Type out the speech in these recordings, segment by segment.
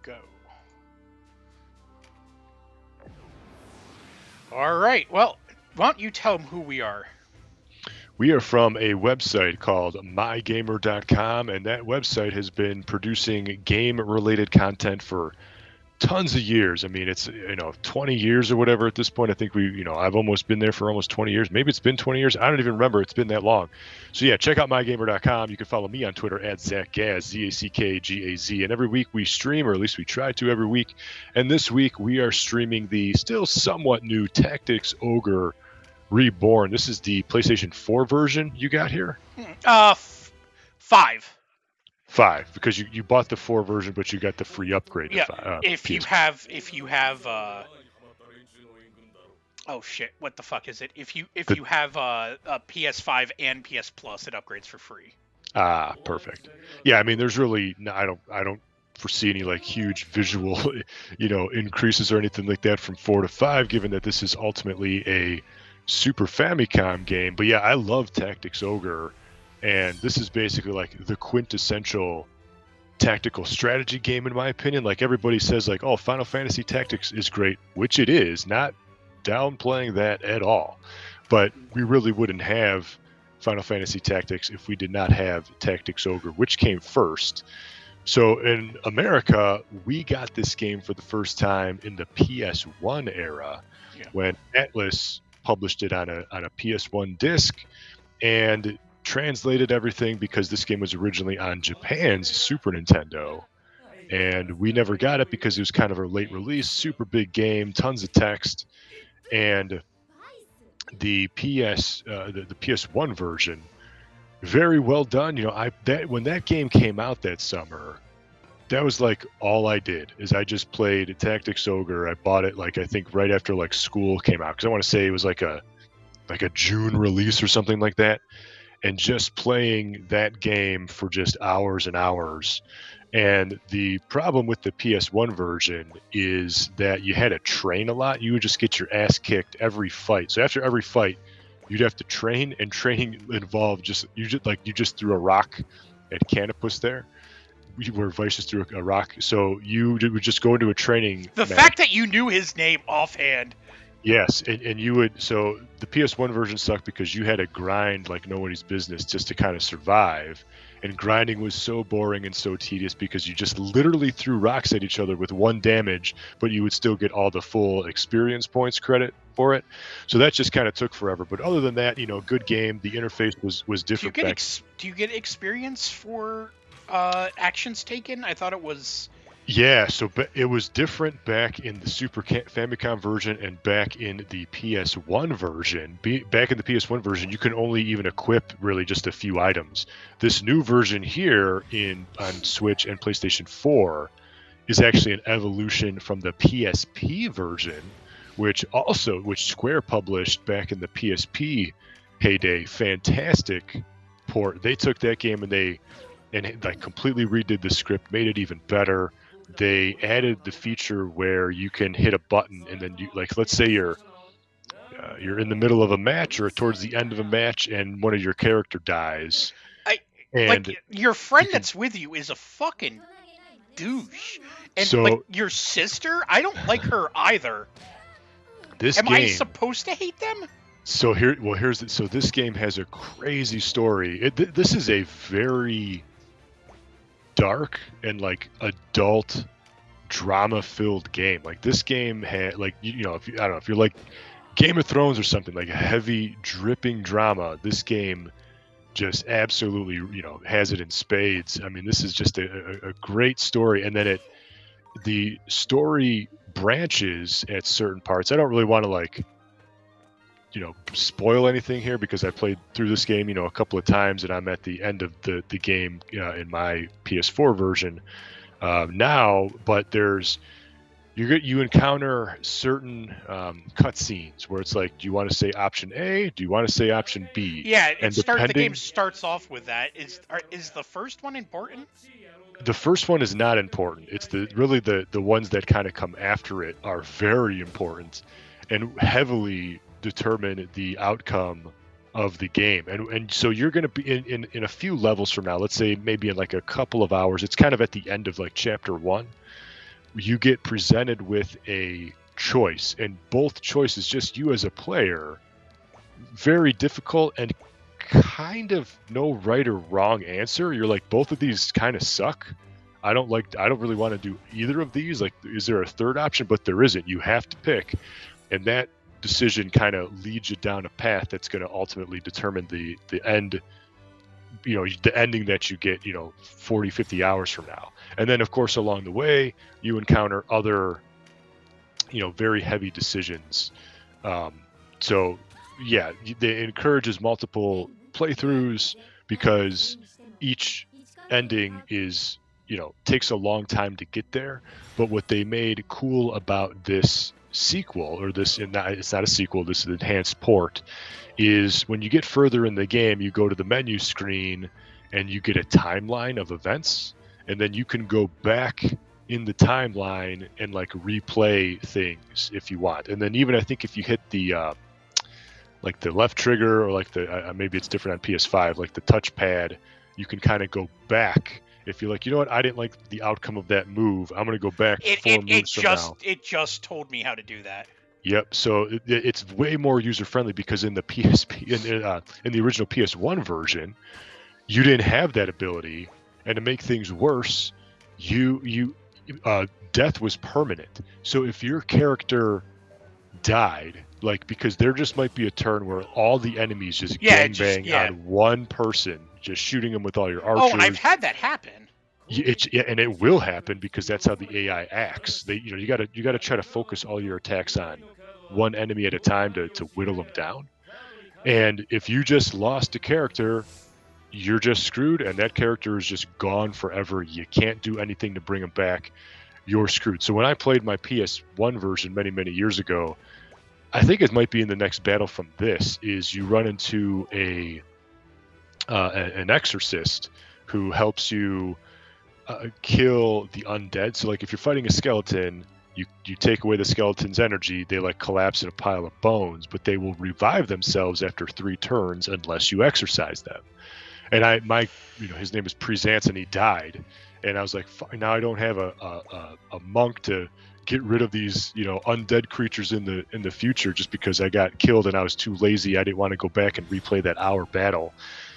go. All right. Well, why don't you tell them who we are? We are from a website called mygamer.com, and that website has been producing game-related content for tons of years. I mean, it's 20 years or whatever at this point. I think I've almost been there for almost 20 years. Maybe it's been 20 years. I don't even remember. It's been that long. So yeah, check out mygamer.com. You can follow me on Twitter at ZachGaz, ZACKGAZ. And every week we stream, or at least we try to every week. And this week we are streaming the still somewhat new Tactics Ogre Reborn. This is the PlayStation 4 version you got here? 5. 5, because you bought the 4 version, but you got the free upgrade. Yeah, if you have oh shit, what the fuck is it? If you have a PS5 and PS Plus, it upgrades for free. Ah, perfect. Yeah, I mean, there's really I don't foresee any like huge visual increases or anything like that from 4 to 5, given that this is ultimately a Super Famicom game. But yeah, I love Tactics Ogre, and this is basically like the quintessential tactical strategy game in my opinion. Like everybody says, like, oh, Final Fantasy Tactics is great, which it is, not downplaying that at all. But we really wouldn't have Final Fantasy Tactics if we did not have Tactics Ogre, which came first. So in America, we got this game for the first time in the PS1 era, when Atlas published it on a PS1 disc and translated everything, because this game was originally on Japan's Super Nintendo, and we never got it because it was kind of a late release, super big game, tons of text. And the PS1 version, very well done. When that game came out that summer, that was like all I did is I just played Tactics Ogre. I bought it like I think right after like school came out, because I want to say it was like a June release or something like that, and just playing that game for just hours and hours. And the problem with the PS1 version is that you had to train a lot. You would just get your ass kicked every fight. So after every fight, you'd have to train, and training involved you just threw a rock at Canopus there, where Vice just threw a rock. So you would just go into a training match. Fact that you knew his name offhand. Yes, and you would. So the PS1 version sucked because you had to grind like nobody's business just to kind of survive. And grinding was so boring and so tedious because you just literally threw rocks at each other with 1 damage, but you would still get all the full experience points credit for it. So that just kind of took forever. But other than that, good game. The interface was different. Do you get experience for actions taken? I thought it was... Yeah, so it was different back in the Super Famicom version and back in the PS1 version. Back in the PS1 version, you can only even equip really just a few items. This new version here on Switch and PlayStation 4 is actually an evolution from the PSP version, which Square published back in the PSP heyday. Fantastic port. They took that game and they completely redid the script, made it even better. They added the feature where you can hit a button, and then let's say you're in the middle of a match or towards the end of a match, and one of your character dies. Your friend that's with you is a fucking douche, and your sister, I don't like her either. Am I supposed to hate them? So this game has a crazy story. This is a very dark and like adult drama filled game. Like this game had if you're like Game of Thrones or something, like a heavy dripping drama, this game just absolutely has it in spades. I mean, this is just a great story. And then the story branches at certain parts. I don't really want to spoil anything here because I played through this game, a couple of times, and I'm at the end of the game in my PS4 version now. But you encounter certain cutscenes where it's like, do you want to say option A? Do you want to say option B? Yeah, the game starts off with that. Is the first one important? The first one is not important. It's the ones that kind of come after it are very important and heavily determine the outcome of the game. And so you're going to be in a few levels from now, let's say maybe in like a couple of hours, it's kind of at the end of like chapter 1. you get presented with a choice, and both choices, just you as a player, very difficult and kind of no right or wrong answer. You're like, both of these kind of suck. I don't really want to do either of these. Like, is there a third option? But there isn't. You have to pick, and that decision kind of leads you down a path that's going to ultimately determine the end, the ending that you get, 40, 50 hours from now. And then, of course, along the way, you encounter other, very heavy decisions. So, yeah, it encourages multiple playthroughs because each ending is, takes a long time to get there. But what they made cool about this sequel, or it's not a sequel, this is an enhanced port, is when you get further in the game, you go to the menu screen and you get a timeline of events, and then you can go back in the timeline and like replay things if you want. And then even I think if you hit the like the left trigger, or like the maybe it's different on PS5, like the touchpad, you can kind of go back if you're like, I didn't like the outcome of that move, I'm going to go back four moves from now. It just told me how to do that. Yep. So it's way more user friendly, because in the PSP, in the original PS1 version, you didn't have that ability, and to make things worse, death was permanent. So if your character died, like, because there just might be a turn where all the enemies just gangbang on one person, just shooting them with all your archers. Oh, I've had that happen. And it will happen, because that's how the AI acts. You gotta try to focus all your attacks on one enemy at a time to whittle them down. And if you just lost a character, you're just screwed, and that character is just gone forever. You can't do anything to bring him back. You're screwed. So when I played my PS1 version many, many years ago, I think it might be in the next battle from this, is you run into an exorcist who helps you kill the undead. So like if you're fighting a skeleton, you take away the skeleton's energy, they like collapse in a pile of bones, but they will revive themselves after 3 turns unless you exorcise them. And his name is Presence, and he died. And I was like, now I don't have a monk to get rid of these, undead creatures in the future, just because I got killed and I was too lazy. I didn't want to go back and replay that hour battle.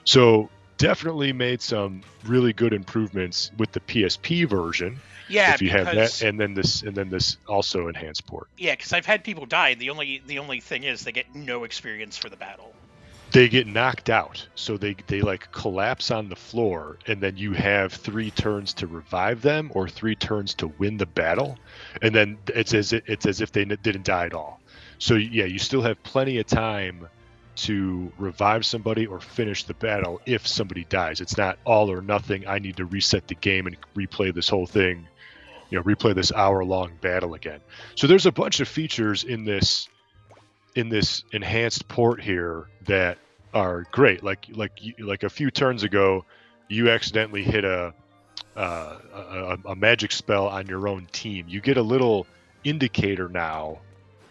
So definitely made some really good improvements with the PSP version. Yeah, if you have that, and then this also enhanced port. Yeah, because I've had people die. The only thing is they get no experience for the battle. They get knocked out, so they like collapse on the floor, and then you have 3 turns to revive them, or 3 turns to win the battle, and then it's as if they didn't die at all. So yeah, you still have plenty of time to revive somebody or finish the battle if somebody dies. It's not all or nothing. I need to reset the game and replay this whole thing, replay this hour-long battle again. So there's a bunch of features in this enhanced port here that are great. Like a few turns ago, you accidentally hit a magic spell on your own team. You get a little indicator now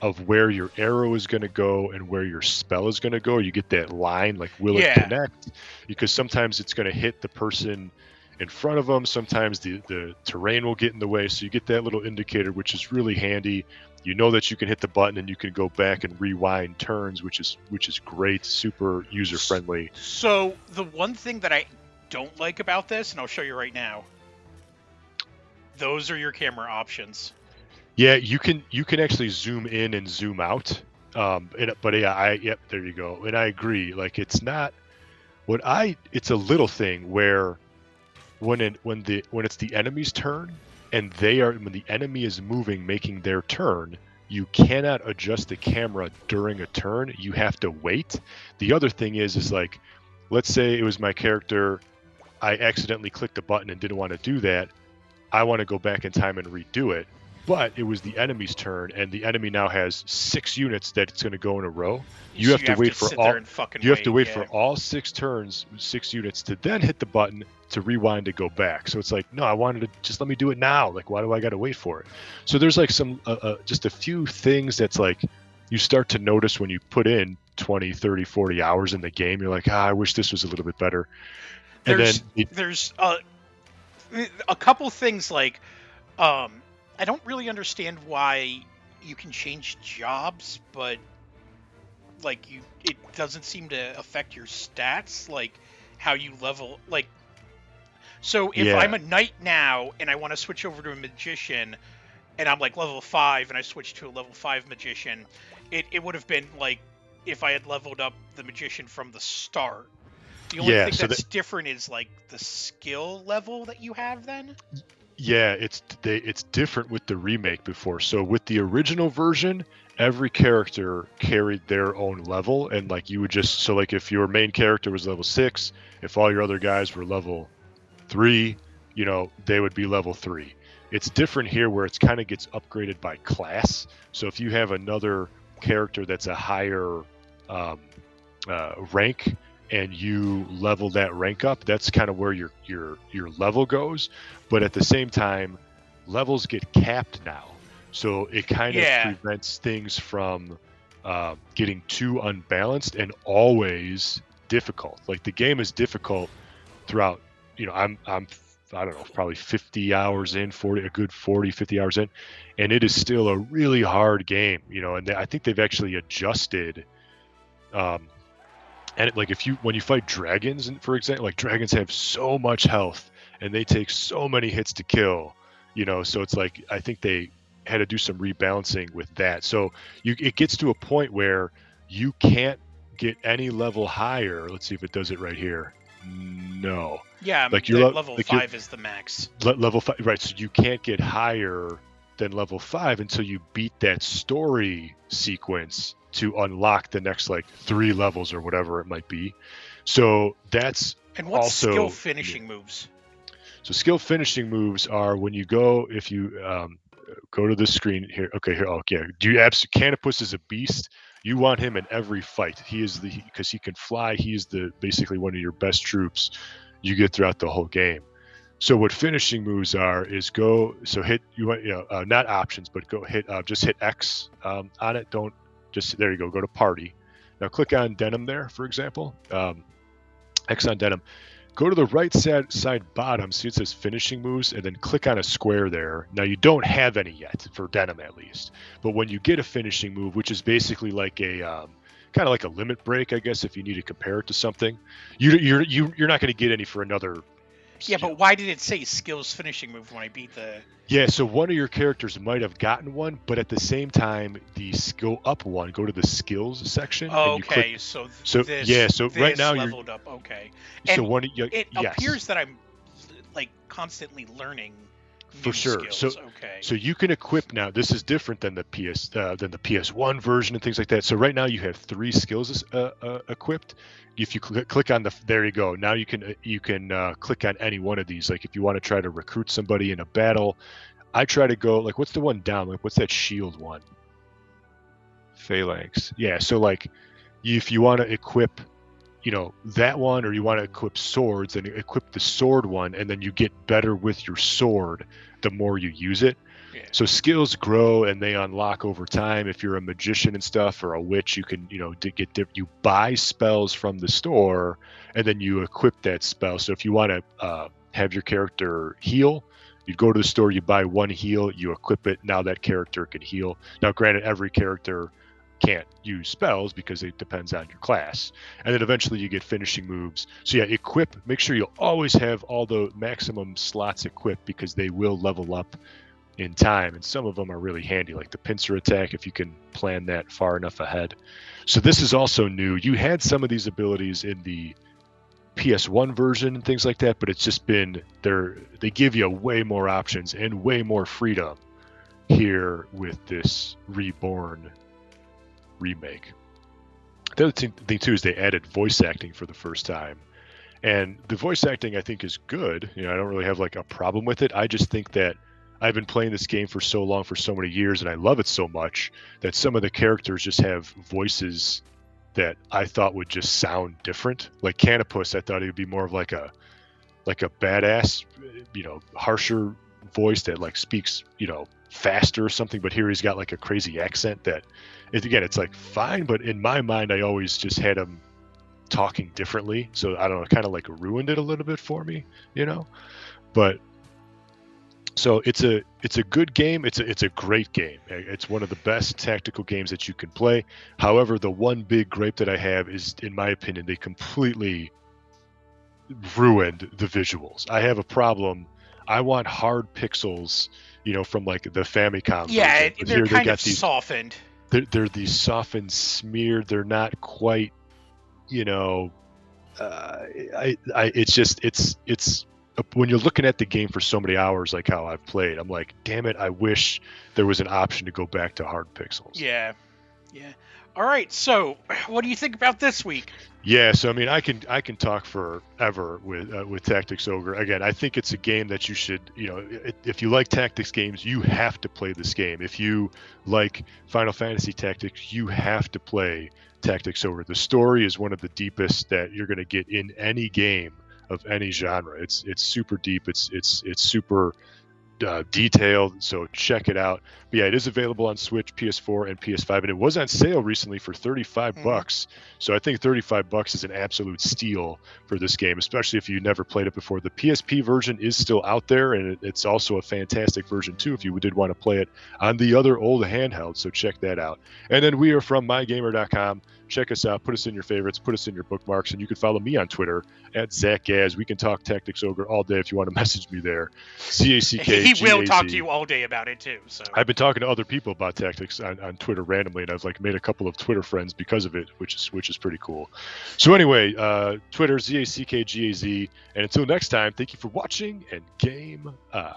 of where your arrow is going to go and where your spell is going to go. You get that line, like, will it connect? Because sometimes it's going to hit the person in front of them. Sometimes the terrain will get in the way. So you get that little indicator, which is really handy. You know that you can hit the button and you can go back and rewind turns, which is great, super user friendly. So the one thing that I don't like about this, and I'll show you right now, those are your camera options. Yeah, you can actually zoom in and zoom out. But yeah, there you go. And I agree. Like, it's not it's a little thing where when it's the enemy's turn, and when the enemy is moving, making their turn, you cannot adjust the camera during a turn. You have to wait. The other thing is like, let's say it was my character, I accidentally clicked a button and didn't want to do that. I want to go back in time and redo it. But it was the enemy's turn, and the enemy now has 6 units that it's going to go in a row. You have to wait for all 6 turns, 6 units, to then hit the button to rewind to go back. So it's like, no, I wanted to just let me do it now. Like, why do I got to wait for it? So there's like some just a few things that's like you start to notice when you put in 20, 30, 40 hours in the game. You're like, I wish this was a little bit better. There's a couple things like I don't really understand why you can change jobs, but like it doesn't seem to affect your stats, like how you level. Like, so if I'm a knight now and I want to switch over to a magician, and I'm like level 5 and I switch to a level 5 magician, it would have been like if I had leveled up the magician from the start. The only thing that's different is like the skill level that you have then. Yeah, it's different with the remake before. So with the original version, every character carried their own level, and like you would just, so like if your main character was level 6, if all your other guys were level 3, you know, they would be level 3. It's different here where it's kind of gets upgraded by class. So if you have another character that's a higher rank and you level that rank up, that's kind of where your level goes. But at the same time, levels get capped now. So it kind of prevents things from getting too unbalanced and always difficult. Like the game is difficult throughout, you know, I'm I don't know, probably 50 hours in, 50 hours in, and it is still a really hard game, you know, and I think they've actually adjusted, and like when you fight dragons, and for example, like dragons have so much health and they take so many hits to kill, you know, so it's like, I think they had to do some rebalancing with that. So it gets to a point where you can't get any level higher. Let's see if it does it right here. No. Yeah, like level 5 is the max. Level 5, right? So you can't get higher than level 5 until you beat that story sequence to unlock the next like 3 levels or whatever it might be. So that's and what's also skill finishing moves. So skill finishing moves are when you go, if you go to the screen here. Okay, here. Oh, yeah. Canopus is a beast. You want him in every fight. He is because he can fly. He's basically one of your best troops you get throughout the whole game. So what finishing moves are is hit, you want, not options, but go hit, just hit X on it. Don't just, there you go to party. Now click on denim there, for example, X on denim. Go to the right side bottom, see it says finishing moves, and then click on a square there. Now you don't have any yet, for denim at least. But when you get a finishing move, which is basically like a kind of like a limit break, I guess, if you need to compare it to something, you're not going to get any for another. Yeah, but why did it say skills finishing move when I beat the? Yeah, so one of your characters might have gotten one, but at the same time, go up one, go to the skills section. Oh, okay, so right now you're leveled up. Okay, and so it appears that I'm like constantly learning. For sure. Skills. So you can equip now. This is different than the PS1 version and things like that. So right now you have 3 skills equipped. If you click on there you go. Now you can click on any one of these. Like if you want to try to recruit somebody in a battle, I try to go like, what's the one down? Like what's that shield one? Phalanx. Yeah. So like if you want to equip, that one, or you want to equip swords, and equip the sword one, and then you get better with your sword the more you use it. Yeah. So skills grow and they unlock over time. If you're a magician and stuff, or a witch, you can, you buy spells from the store and then you equip that spell. So if you want to have your character heal, you go to the store, you buy 1 heal, you equip it. Now that character can heal. Now, granted, every character can't use spells because it depends on your class, and then eventually you get finishing moves. So yeah, equip, make sure you always have all the maximum slots equipped, because they will level up in time, and some of them are really handy, like the pincer attack, if you can plan that far enough ahead. So this is also new. You had some of these abilities in the PS1 version and things like that, but it's just been they give you way more options and way more freedom here with this Reborn remake. The other thing too is they added voice acting for the first time, and the voice acting I think is good. I don't really have like a problem with it. I just think that I've been playing this game for so long, for so many years, and I love it so much that some of the characters just have voices that I thought would just sound different. Like Canopus, I thought he would be more of like a badass, harsher voice that like speaks, faster or something, but here he's got like a crazy accent that it's like fine, but in my mind I always just had him talking differently, so I don't know, kind of like ruined it a little bit for me, but So it's a good game. It's a great game. It's one of the best tactical games that you can play. However, the one big gripe that I have is, in my opinion, they completely ruined the visuals. I have a problem. I want hard pixels, from like the Famicom Yeah, version. But they're here they kind got of these. softened. They're these softened, smeared. They're not quite, it's when you're looking at the game for so many hours, like how I've played, I'm like, damn it, I wish there was an option to go back to hard pixels. Yeah. All right, so what do you think about this week? Yeah, so I mean, I can talk forever with Tactics Ogre. Again, I think it's a game that you should, if you like tactics games, you have to play this game. If you like Final Fantasy Tactics, you have to play Tactics Ogre. The story is one of the deepest that you're going to get in any game of any genre. It's super deep. It's super detailed, so check it out. But yeah, it is available on Switch, PS4, and PS5, and it was on sale recently for $35. So I think $35 is an absolute steal for this game, especially if you never played it before. The PSP version is still out there, and it's also a fantastic version too if you did want to play it on the other old handheld. So check that out. And then we are from mygamer.com. Check us out, put us in your favorites, put us in your bookmarks, and you can follow me on Twitter at Zach Gaz. We can talk Tactics Ogre all day if you want to message me there. CACK. He will talk to you all day about it too. So I've been talking to other people about tactics on Twitter randomly, and I've made a couple of Twitter friends because of it, which is pretty cool. So anyway, Twitter ZACKGAZ, and until next time, thank you for watching and game on.